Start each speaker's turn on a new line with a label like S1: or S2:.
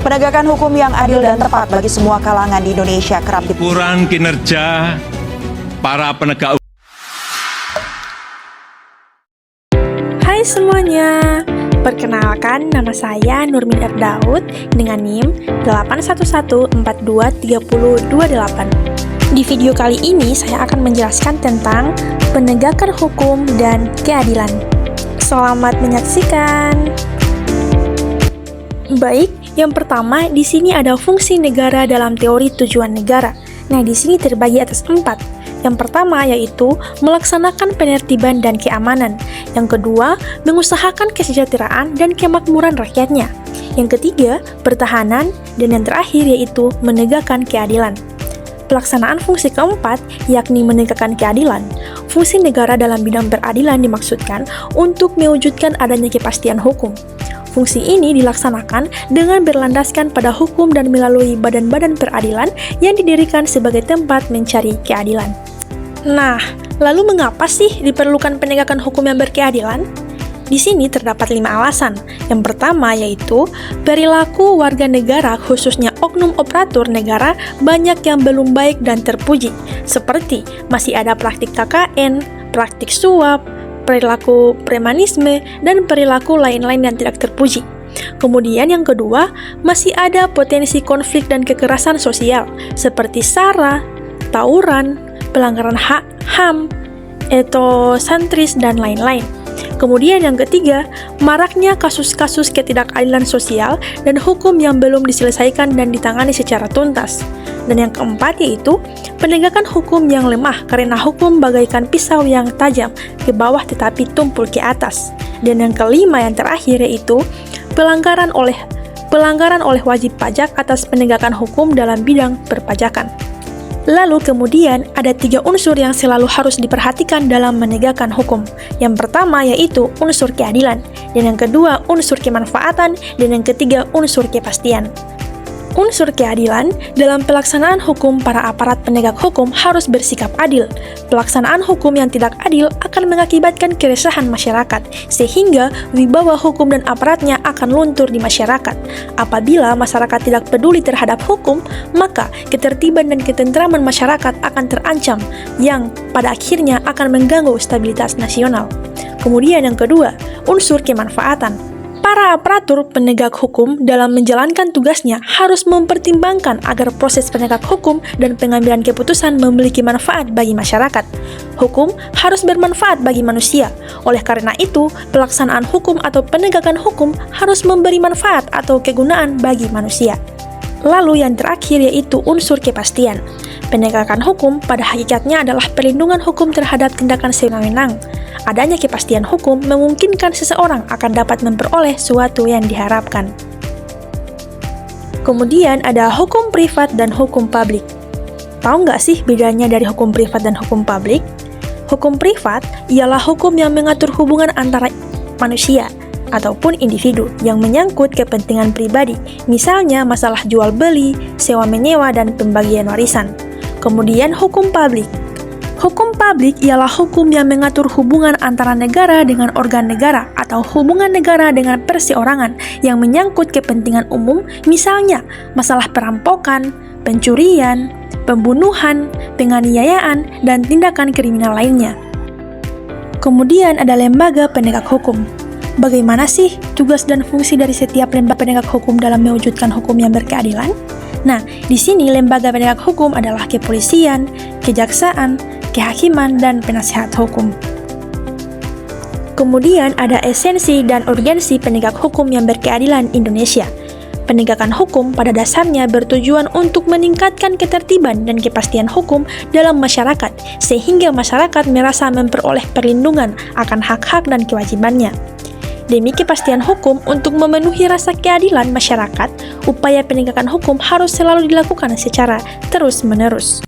S1: Penegakan hukum yang adil dan tepat bagi semua kalangan di Indonesia kerap
S2: ukuran kinerja para penegak.
S3: Hai semuanya, perkenalkan nama saya Nurmin Erdaud dengan NIM 811423028. Di video kali ini saya akan menjelaskan tentang penegakan hukum dan keadilan. Selamat menyaksikan. Baik, yang pertama di sini ada fungsi negara dalam teori tujuan negara. Nah, di sini terbagi atas 4. Yang pertama yaitu melaksanakan penertiban dan keamanan. Yang kedua, mengusahakan kesejahteraan dan kemakmuran rakyatnya. Yang ketiga, pertahanan. Dan yang terakhir yaitu menegakkan keadilan. Pelaksanaan fungsi keempat, yakni menegakkan keadilan. Fungsi negara dalam bidang peradilan dimaksudkan untuk mewujudkan adanya kepastian hukum. Fungsi ini dilaksanakan dengan berlandaskan pada hukum dan melalui badan-badan peradilan yang didirikan sebagai tempat mencari keadilan. Nah, lalu mengapa sih diperlukan penegakan hukum yang berkeadilan? Di sini terdapat 5 alasan. Yang pertama yaitu perilaku warga negara khususnya oknum operator negara banyak yang belum baik dan terpuji, seperti masih ada praktik KKN, praktik suap, perilaku premanisme, dan perilaku lain-lain yang tidak terpuji. Kemudian yang kedua, masih ada potensi konflik dan kekerasan sosial, seperti SARA, tawuran, pelanggaran hak HAM, etosentris, dan lain-lain. Kemudian yang ketiga, maraknya kasus-kasus ketidakadilan sosial dan hukum yang belum diselesaikan dan ditangani secara tuntas. Dan yang keempat yaitu penegakan hukum yang lemah karena hukum bagaikan pisau yang tajam ke bawah tetapi tumpul ke atas. Dan yang kelima yang terakhir yaitu pelanggaran oleh wajib pajak atas penegakan hukum dalam bidang perpajakan. Lalu kemudian ada 3 unsur yang selalu harus diperhatikan dalam menegakkan hukum. Yang pertama yaitu unsur keadilan, dan yang kedua unsur kemanfaatan, dan yang ketiga unsur kepastian. Unsur keadilan, dalam pelaksanaan hukum para aparat penegak hukum harus bersikap adil. Pelaksanaan hukum yang tidak adil akan mengakibatkan keresahan masyarakat, sehingga wibawa hukum dan aparatnya akan luntur di masyarakat. Apabila masyarakat tidak peduli terhadap hukum, maka ketertiban dan ketentraman masyarakat akan terancam, yang pada akhirnya akan mengganggu stabilitas nasional. Kemudian yang kedua, unsur kemanfaatan. Para aparatur penegak hukum dalam menjalankan tugasnya harus mempertimbangkan agar proses penegak hukum dan pengambilan keputusan memiliki manfaat bagi masyarakat. Hukum harus bermanfaat bagi manusia. Oleh karena itu, pelaksanaan hukum atau penegakan hukum harus memberi manfaat atau kegunaan bagi manusia. Lalu yang terakhir yaitu unsur kepastian. Penegakan hukum pada hakikatnya adalah perlindungan hukum terhadap tindakan sewenang-wenang. Adanya kepastian hukum memungkinkan seseorang akan dapat memperoleh sesuatu yang diharapkan. Kemudian ada hukum privat dan hukum publik. Tahu nggak sih bedanya dari hukum privat dan hukum publik? Hukum privat ialah hukum yang mengatur hubungan antara manusia ataupun individu yang menyangkut kepentingan pribadi, misalnya masalah jual beli, sewa menyewa, dan pembagian warisan. Kemudian hukum publik. Hukum publik ialah hukum yang mengatur hubungan antara negara dengan organ negara atau hubungan negara dengan perseorangan yang menyangkut kepentingan umum, misalnya masalah perampokan, pencurian, pembunuhan, penganiayaan, dan tindakan kriminal lainnya. Kemudian ada lembaga penegak hukum. Bagaimana sih tugas dan fungsi dari setiap lembaga penegak hukum dalam mewujudkan hukum yang berkeadilan? Nah, di sini lembaga penegak hukum adalah kepolisian, kejaksaan, kehakiman, dan penasehat hukum. Kemudian ada esensi dan urgensi penegak hukum yang berkeadilan Indonesia. Penegakan hukum pada dasarnya bertujuan untuk meningkatkan ketertiban dan kepastian hukum dalam masyarakat, sehingga masyarakat merasa memperoleh perlindungan akan hak-hak dan kewajibannya. Demi kepastian hukum untuk memenuhi rasa keadilan masyarakat, upaya penegakan hukum harus selalu dilakukan secara terus-menerus.